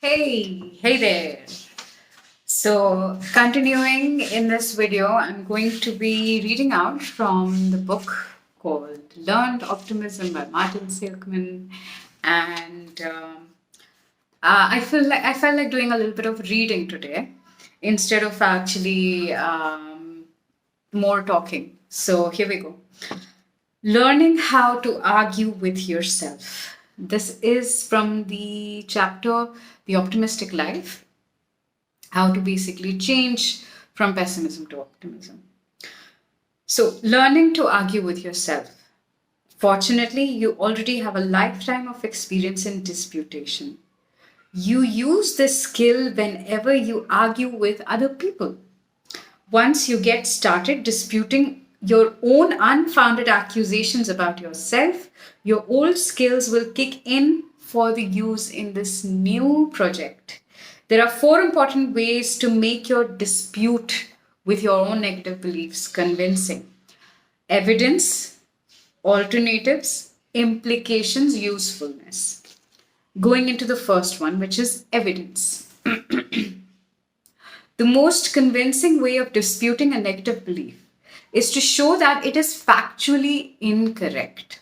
Hey there. So, continuing in this video, I'm going to be reading out from the book called Learned Optimism by Martin Seilgman. And I felt like doing a little bit of reading today instead of actually more talking. So, here we go. Learning how to argue with yourself. This is from the chapter The Optimistic Life, how to basically change from pessimism to optimism. So, learning to argue with yourself. Fortunately, you already have a lifetime of experience in disputation. You use this skill whenever you argue with other people. Once you get started disputing your own unfounded accusations about yourself, your old skills will kick in for the use in this new project. There are four important ways to make your dispute with your own negative beliefs convincing: evidence, alternatives, implications, usefulness. Going into the first one, which is evidence. The most convincing way of disputing a negative belief is to show that it is factually incorrect.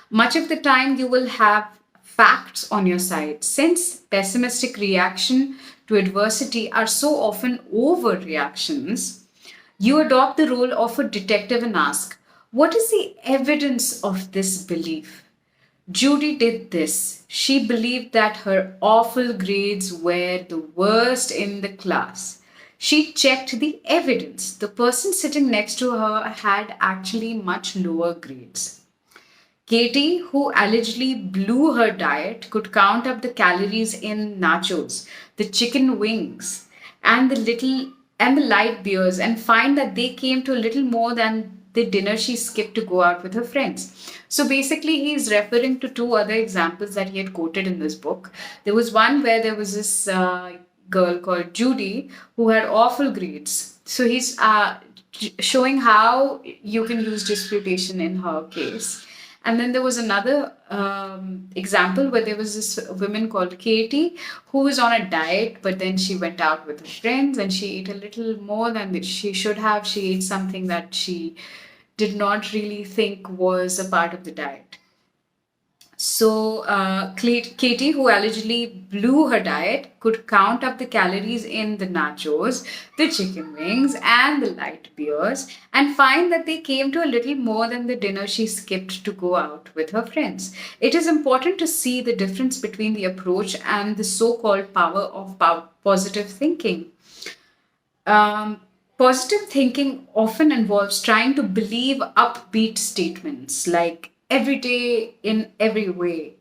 Much of the time, you will have facts on your side. Since pessimistic reaction to adversity are so often overreactions, you adopt the role of a detective and ask, what is the evidence of this belief? Judy did this. She believed that her awful grades were the worst in the class. She checked the evidence. The person sitting next to her had actually much lower grades. Katie, who allegedly blew her diet, could count up the calories in nachos, the chicken wings, and the light beers and find that they came to a little more than the dinner she skipped to go out with her friends. So basically, he's referring to two other examples that he had quoted in this book. There was one where there was this girl called Judy who had awful grades. So he's showing how you can use disputation in her case. And then there was another example where there was this woman called Katie who was on a diet, but then she went out with her friends and she ate a little more than she should have. She ate something that she did not really think was a part of the diet. So, Katie, who allegedly blew her diet, could count up the calories in the nachos, the chicken wings, and the light beers, and find that they came to a little more than the dinner she skipped to go out with her friends. It is important to see the difference between the approach and the so called power of positive thinking. Positive thinking often involves trying to believe upbeat statements like every day in every way.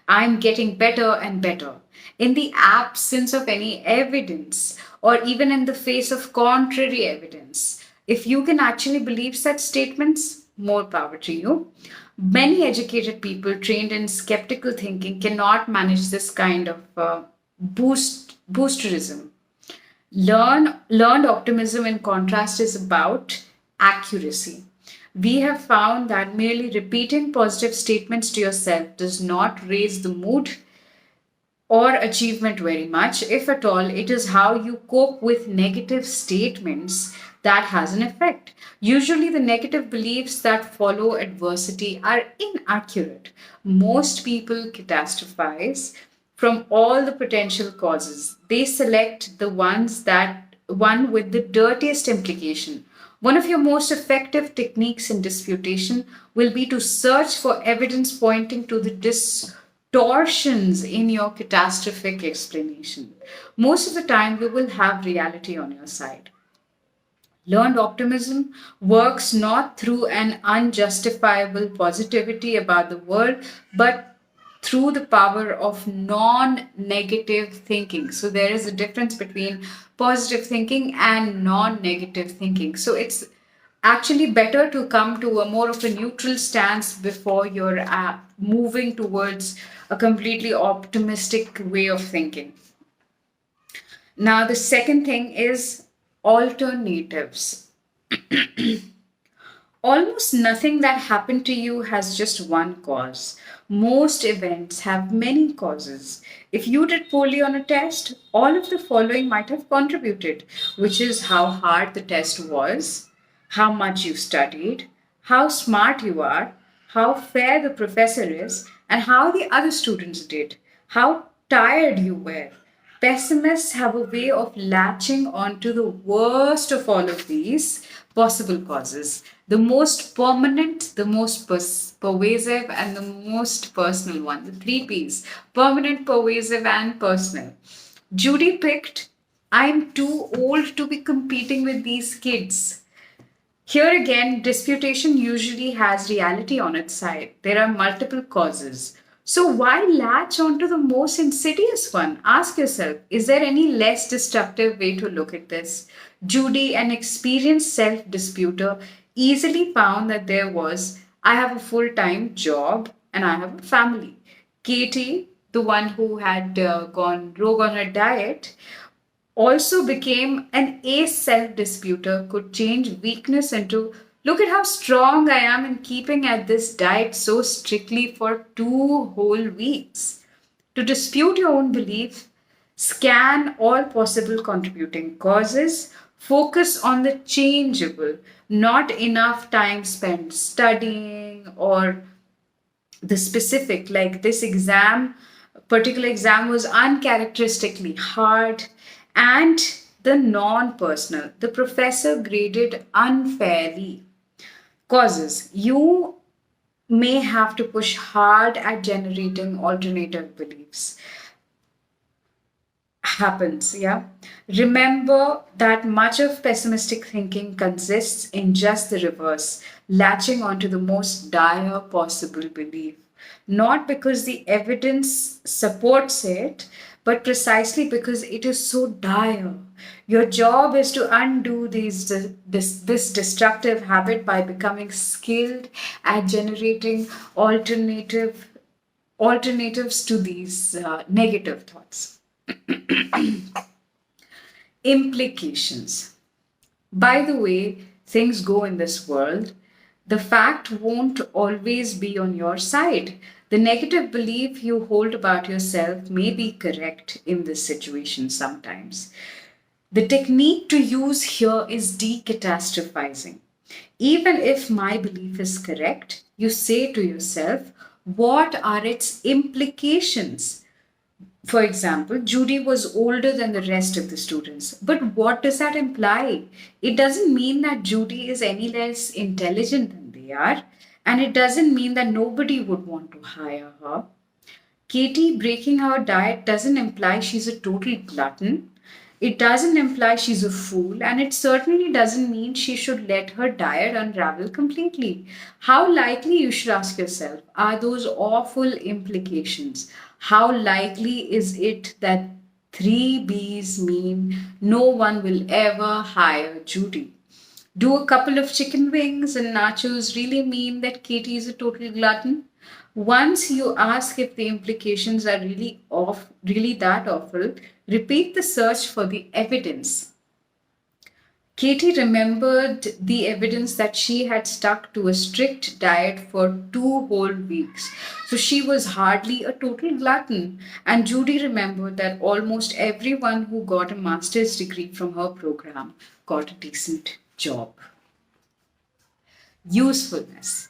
I'm getting better and better. In the absence of any evidence, or even in the face of contrary evidence, if you can actually believe such statements, more power to you. Many educated people trained in skeptical thinking cannot manage this kind of boosterism. Learned optimism, in contrast, is about accuracy. We have found that merely repeating positive statements to yourself does not raise the mood or achievement very much. If at all, it is how you cope with negative statements that has an effect. Usually, the negative beliefs that follow adversity are inaccurate. Most people catastrophize from all the potential causes. They select the one with the dirtiest implication. One of your most effective techniques in disputation will be to search for evidence pointing to the distortions in your catastrophic explanation. Most of the time, you will have reality on your side. Learned optimism works not through an unjustifiable positivity about the world, but through the power of non negative thinking. So, there is a difference between positive thinking and non negative thinking. So, it's actually better to come to a more of a neutral stance before you're moving towards a completely optimistic way of thinking. Now, the second thing is alternatives. Almost nothing that happened to you has just one cause. Most events have many causes. If you did poorly on a test, all of the following might have contributed, which is how hard the test was, how much you studied, how smart you are, how fair the professor is, and how the other students did, how tired you were. Pessimists have a way of latching onto the worst of all of these possible causes. The most permanent, the most pervasive, and the most personal one. The three P's: permanent, pervasive, and personal. Judy picked, I'm too old to be competing with these kids. Here again, disputation usually has reality on its side. There are multiple causes. So, why latch onto the most insidious one? Ask yourself, is there any less destructive way to look at this? Judy, an experienced self disputer, easily found that there was: I have a full time job and I have a family. Katie, the one who had gone rogue on her diet, also became an ace self disputer, could change weakness into, look at how strong I am in keeping at this diet so strictly for 2 whole weeks. To dispute your own belief, scan all possible contributing causes, focus on the changeable, not enough time spent studying, or the specific, like this particular exam was uncharacteristically hard, and the non-personal, the professor graded unfairly. Causes: you may have to push hard at generating alternative beliefs. Happens, yeah. Remember that much of pessimistic thinking consists in just the reverse, latching onto the most dire possible belief. Not because the evidence supports it, but precisely because it is so dire. Your job is to undo this destructive habit by becoming skilled at generating alternatives to these negative thoughts. Implications. By the way things go in this world, the fact won't always be on your side. The negative belief you hold about yourself may be correct in this situation sometimes. The technique to use here is decatastrophizing. Even if my belief is correct, you say to yourself, what are its implications? For example, Judy was older than the rest of the students. But what does that imply? It doesn't mean that Judy is any less intelligent than they are, and it doesn't mean that nobody would want to hire her. Katie breaking her diet doesn't imply she's a total glutton. It doesn't imply she's a fool, and it certainly doesn't mean she should let her diet unravel completely. How likely, you should ask yourself, are those awful implications? How likely is it that 3 B's mean no one will ever hire Judy? Do a couple of chicken wings and nachos really mean that Katie is a total glutton? Once you ask if the implications are really that awful, repeat the search for the evidence. Katie remembered the evidence that she had stuck to a strict diet for 2 whole weeks. So she was hardly a total glutton. And Judy remembered that almost everyone who got a master's degree from her program got a decent job. Usefulness.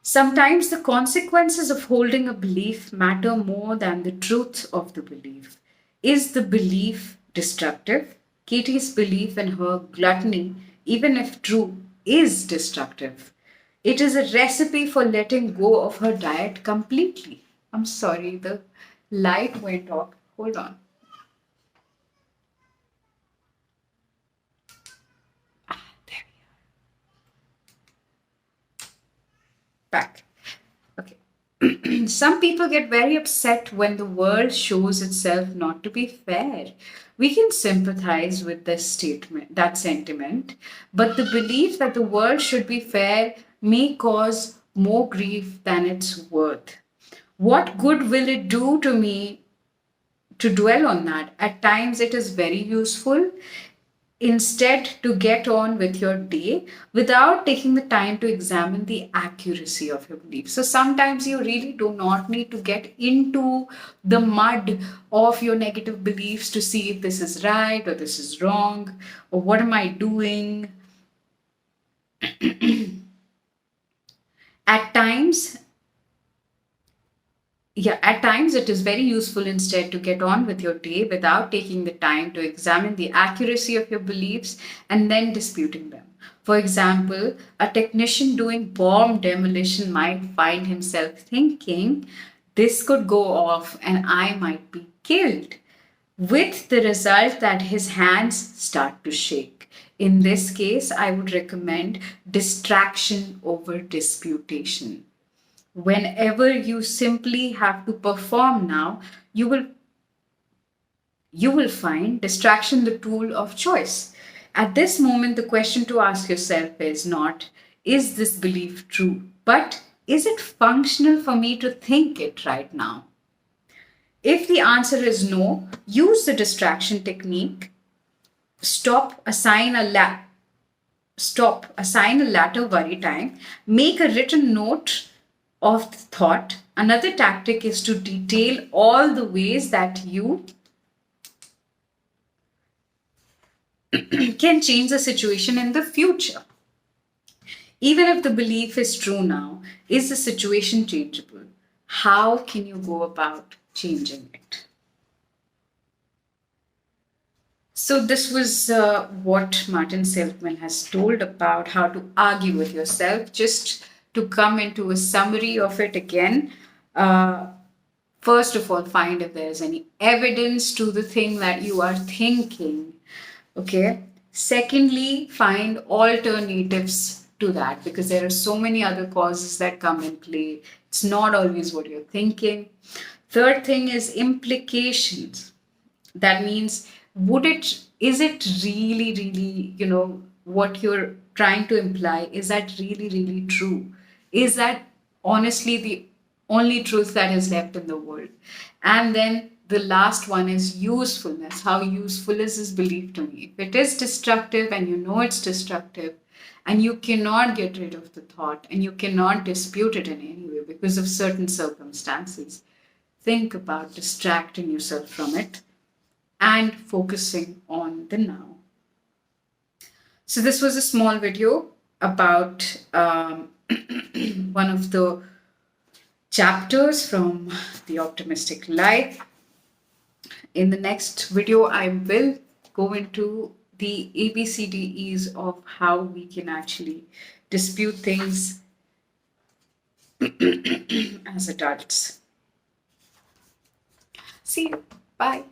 Sometimes the consequences of holding a belief matter more than the truth of the belief. Is the belief destructive? Katie's belief in her gluttony, even if true, is destructive. It is a recipe for letting go of her diet completely. I'm sorry, the light went off. Hold on. There we are. Back. Okay. Some people get very upset when the world shows itself not to be fair. We can sympathize with that sentiment, but the belief that the world should be fair may cause more grief than it's worth. What good will it do to me to dwell on that? At times, it is very useful. instead to get on with your day without taking the time to examine the accuracy of your belief. So sometimes you really do not need to get into the mud of your negative beliefs to see if this is right or this is wrong or what am I doing. At times, at times it is very useful instead to get on with your day without taking the time to examine the accuracy of your beliefs and then disputing them. For example, a technician doing bomb demolition might find himself thinking, this could go off and I might be killed, with the result that his hands start to shake. In this case, I would recommend distraction over disputation. Whenever you simply have to perform now, you will find distraction the tool of choice. At this moment, the question to ask yourself is not, is this belief true? But is it functional for me to think it right now? If the answer is no, use the distraction technique. Assign a latter worry time. Make a written note of the thought. Another tactic is to detail all the ways that you can change the situation in the future. Even if the belief is true now, is the situation changeable? How can you go about changing it? So this was what Martin Seilgman has told about how to argue with yourself. Just to come into a summary of it again, first of all, find if there's any evidence to the thing that you are thinking. Okay. Secondly, find alternatives to that, because there are so many other causes that come in play. It's not always what you're thinking. Third thing is implications. That means, is it really, what you're trying to imply, is that really true? Is that honestly the only truth that is left in the world? And then the last one is usefulness. How useful is this belief to me? If it is destructive and you know it's destructive and you cannot get rid of the thought and you cannot dispute it in any way because of certain circumstances, think about distracting yourself from it and focusing on the now. So this was a small video about one of the chapters from The Optimistic Life. In the next video, I will go into the ABCDEs of how we can actually dispute things as adults. See you. Bye.